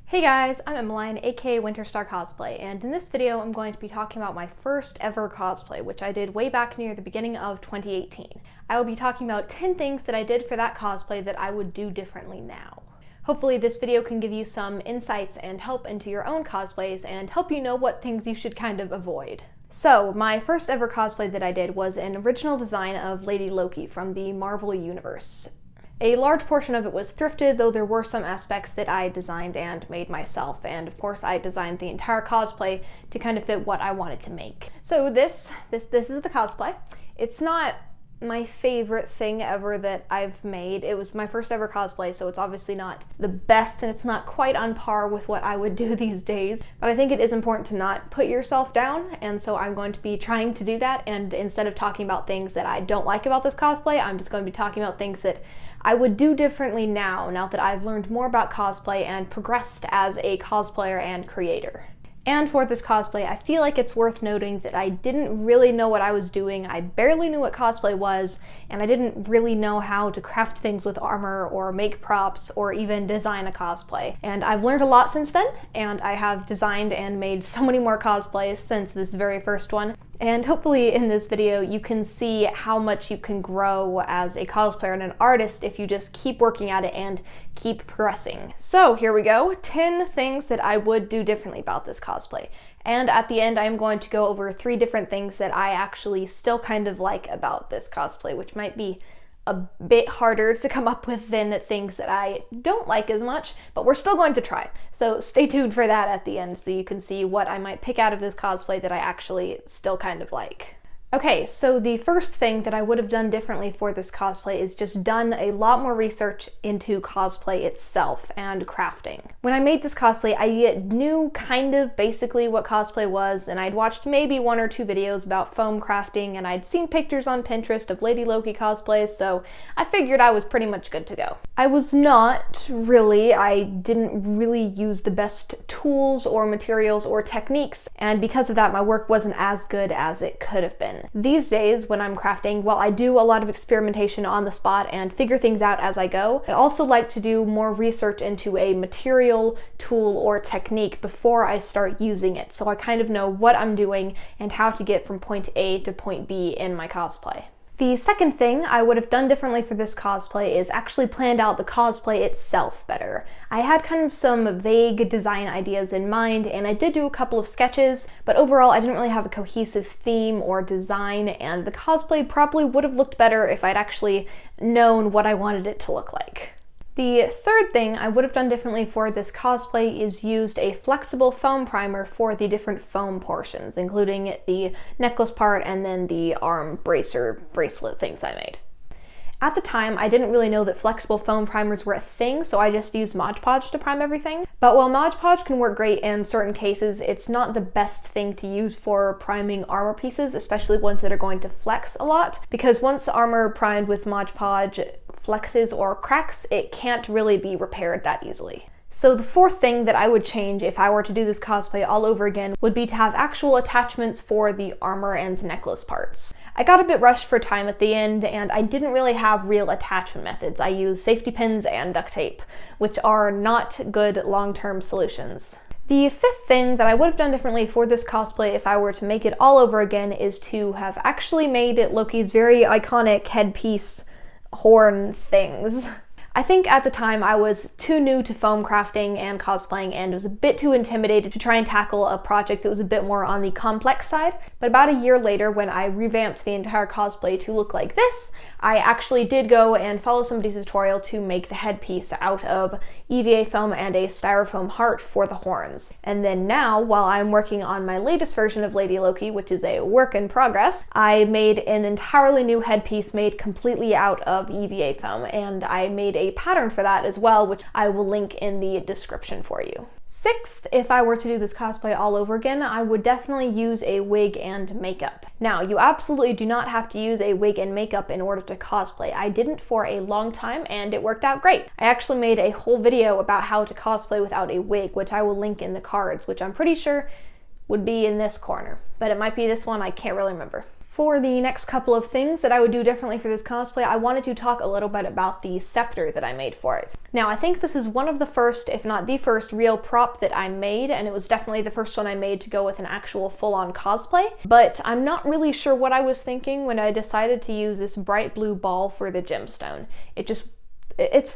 Hey guys, I'm Emiline, aka Winterstar Cosplay, and in this video I'm going to be talking about my first ever cosplay, which I did way back near the beginning of 2018. I will be talking about 10 things that I did for that cosplay that I would do differently now. Hopefully this video can give you some insights and help into your own cosplays and help you know what things you should kind of avoid. So, my first ever cosplay that I did was an original design of Lady Loki from the Marvel Universe. A large portion of it was thrifted, though there were some aspects that I designed and made myself, and of course I designed the entire cosplay to kind of fit what I wanted to make. So this is the cosplay. It's not my favorite thing ever that I've made. It was my first ever cosplay, so it's obviously not the best, and it's not quite on par with what I would do these days, but I think it is important to not put yourself down, and so I'm going to be trying to do that, and instead of talking about things that I don't like about this cosplay, I'm just going to be talking about things that I would do differently now that I've learned more about cosplay and progressed as a cosplayer and creator. And for this cosplay, I feel like it's worth noting that I didn't really know what I was doing. I barely knew what cosplay was, and I didn't really know how to craft things with armor or make props or even design a cosplay. And I've learned a lot since then, and I have designed and made so many more cosplays since this very first one. And hopefully in this video you can see how much you can grow as a cosplayer and an artist if you just keep working at it and keep progressing. So here we go, 10 things that I would do differently about this cosplay. And at the end I'm going to go over 3 different things that I actually still kind of like about this cosplay, which might be a bit harder to come up with than things that I don't like as much, but we're still going to try. So stay tuned for that at the end so you can see what I might pick out of this cosplay that I actually still kind of like. Okay, so the first thing that I would have done differently for this cosplay is just done a lot more research into cosplay itself and crafting. When I made this cosplay, I knew kind of basically what cosplay was, and I'd watched maybe 1 or 2 videos about foam crafting, and I'd seen pictures on Pinterest of Lady Loki cosplays, so I figured I was pretty much good to go. I was not really. I didn't really use the best tools or materials or techniques, and because of that my work wasn't as good as it could have been. These days, when I'm crafting, while I do a lot of experimentation on the spot and figure things out as I go, I also like to do more research into a material, tool, or technique before I start using it, so I kind of know what I'm doing and how to get from point A to point B in my cosplay. The second thing I would have done differently for this cosplay is actually planned out the cosplay itself better. I had kind of some vague design ideas in mind, and I did do a couple of sketches, but overall I didn't really have a cohesive theme or design, and the cosplay probably would have looked better if I'd actually known what I wanted it to look like. The third thing I would have done differently for this cosplay is used a flexible foam primer for the different foam portions, including the necklace part and then the arm bracelet things I made. At the time, I didn't really know that flexible foam primers were a thing, so I just used Mod Podge to prime everything. But while Mod Podge can work great in certain cases, it's not the best thing to use for priming armor pieces, especially ones that are going to flex a lot, because once armor primed with Mod Podge flexes or cracks, it can't really be repaired that easily. So the fourth thing that I would change if I were to do this cosplay all over again would be to have actual attachments for the armor and necklace parts. I got a bit rushed for time at the end, and I didn't really have real attachment methods. I used safety pins and duct tape, which are not good long-term solutions. The fifth thing that I would have done differently for this cosplay if I were to make it all over again is to have actually made Loki's very iconic headpiece horn things. I think at the time I was too new to foam crafting and cosplaying and was a bit too intimidated to try and tackle a project that was a bit more on the complex side, but about a year later when I revamped the entire cosplay to look like this, I actually did go and follow somebody's tutorial to make the headpiece out of EVA foam and a styrofoam heart for the horns. And then now, while I'm working on my latest version of Lady Loki, which is a work in progress, I made an entirely new headpiece made completely out of EVA foam, and I made a pattern for that as well, which I will link in the description for you. Sixth, if I were to do this cosplay all over again, I would definitely use a wig and makeup. Now, you absolutely do not have to use a wig and makeup in order to cosplay. I didn't for a long time, and it worked out great. I actually made a whole video about how to cosplay without a wig, which I will link in the cards, which I'm pretty sure would be in this corner, but it might be this one, I can't really remember. For the next couple of things that I would do differently for this cosplay, I wanted to talk a little bit about the scepter that I made for it. Now, I think this is one of the first, if not the first, real prop that I made, and it was definitely the first one I made to go with an actual full-on cosplay, but I'm not really sure what I was thinking when I decided to use this bright blue ball for the gemstone. It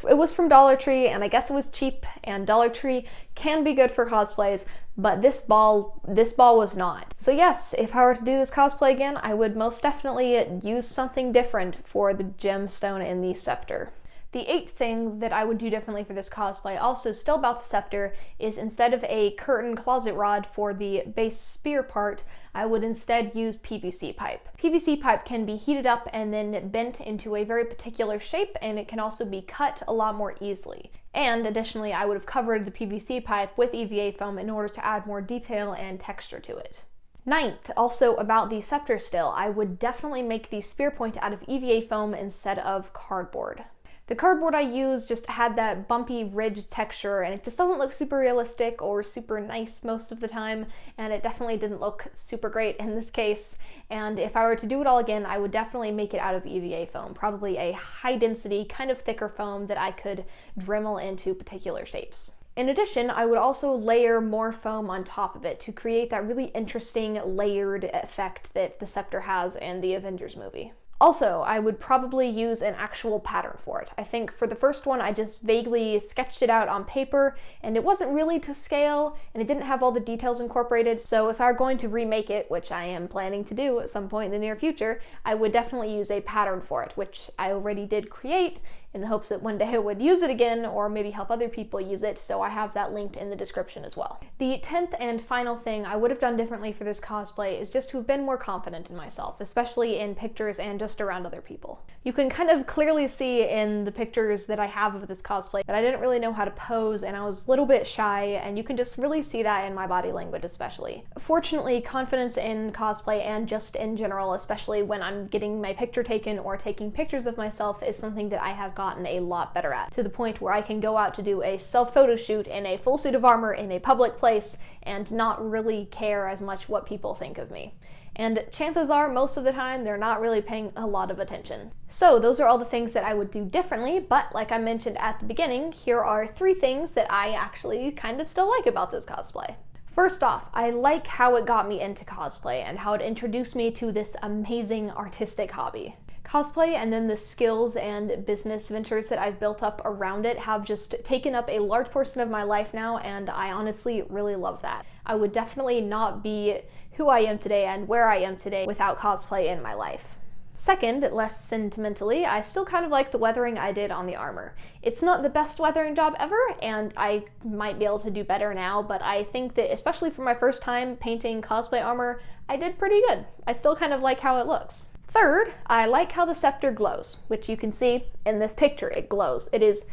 was from Dollar Tree, and I guess it was cheap, and Dollar Tree can be good for cosplays, but this ball was not. So yes, if I were to do this cosplay again, I would most definitely use something different for the gemstone in the scepter. The 8th thing that I would do differently for this cosplay, also still about the scepter, is instead of a curtain closet rod for the base spear part, I would instead use PVC pipe. PVC pipe can be heated up and then bent into a very particular shape, and it can also be cut a lot more easily. And additionally, I would have covered the PVC pipe with EVA foam in order to add more detail and texture to it. 9th, also about the scepter still, I would definitely make the spear point out of EVA foam instead of cardboard. The cardboard I used just had that bumpy ridge texture, and it just doesn't look super realistic or super nice most of the time, and it definitely didn't look super great in this case. And if I were to do it all again, I would definitely make it out of EVA foam, probably a high density, kind of thicker foam that I could Dremel into particular shapes. In addition, I would also layer more foam on top of it to create that really interesting layered effect that the scepter has in the Avengers movie. Also, I would probably use an actual pattern for it. I think for the first one, I just vaguely sketched it out on paper, and it wasn't really to scale, and it didn't have all the details incorporated, so if I were going to remake it, which I am planning to do at some point in the near future, I would definitely use a pattern for it, which I already did create, in the hopes that one day I would use it again, or maybe help other people use it, so I have that linked in the description as well. The 10th and final thing I would have done differently for this cosplay is just to have been more confident in myself, especially in pictures and just around other people. You can kind of clearly see in the pictures that I have of this cosplay that I didn't really know how to pose, and I was a little bit shy, and you can just really see that in my body language especially. Fortunately, confidence in cosplay and just in general, especially when I'm getting my picture taken or taking pictures of myself, is something that I have gotten a lot better at, to the point where I can go out to do a self-photo shoot in a full suit of armor in a public place and not really care as much what people think of me. And chances are, most of the time, they're not really paying a lot of attention. So those are all the things that I would do differently, but like I mentioned at the beginning, here are 3 things that I actually kind of still like about this cosplay. First off, I like how it got me into cosplay and how it introduced me to this amazing artistic hobby. Cosplay and then the skills and business ventures that I've built up around it have just taken up a large portion of my life now, and I honestly really love that. I would definitely not be who I am today and where I am today without cosplay in my life. Second, less sentimentally, I still kind of like the weathering I did on the armor. It's not the best weathering job ever, and I might be able to do better now, but I think that especially for my first time painting cosplay armor, I did pretty good. I still kind of like how it looks. Third, I like how the scepter glows, which you can see in this picture, it glows. It is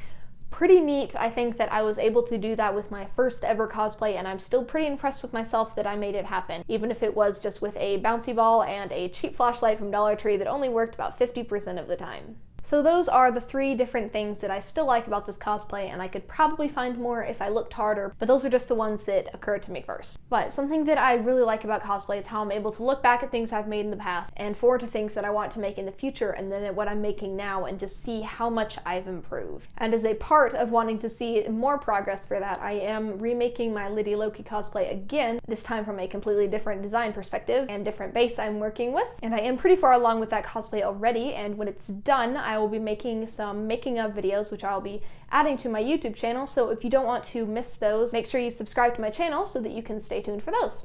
pretty neat. I think that I was able to do that with my first ever cosplay, and I'm still pretty impressed with myself that I made it happen, even if it was just with a bouncy ball and a cheap flashlight from Dollar Tree that only worked about 50% of the time. So those are the 3 different things that I still like about this cosplay, and I could probably find more if I looked harder, but those are just the ones that occurred to me first. But something that I really like about cosplay is how I'm able to look back at things I've made in the past and forward to things that I want to make in the future, and then at what I'm making now, and just see how much I've improved. And as a part of wanting to see more progress for that, I am remaking my Loki cosplay again, this time from a completely different design perspective and different base I'm working with. And I am pretty far along with that cosplay already, and when it's done, I will be making some making of videos, which I'll be adding to my YouTube channel, so if you don't want to miss those, make sure you subscribe to my channel so that you can stay tuned for those.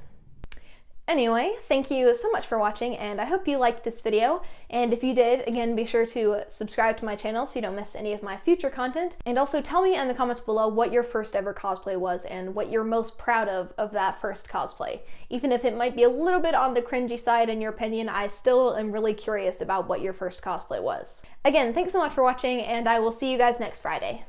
Anyway, thank you so much for watching, and I hope you liked this video, and if you did, again, be sure to subscribe to my channel so you don't miss any of my future content, and also tell me in the comments below what your first ever cosplay was and what you're most proud of that first cosplay. Even if it might be a little bit on the cringy side in your opinion, I still am really curious about what your first cosplay was. Again, thanks so much for watching, and I will see you guys next Friday.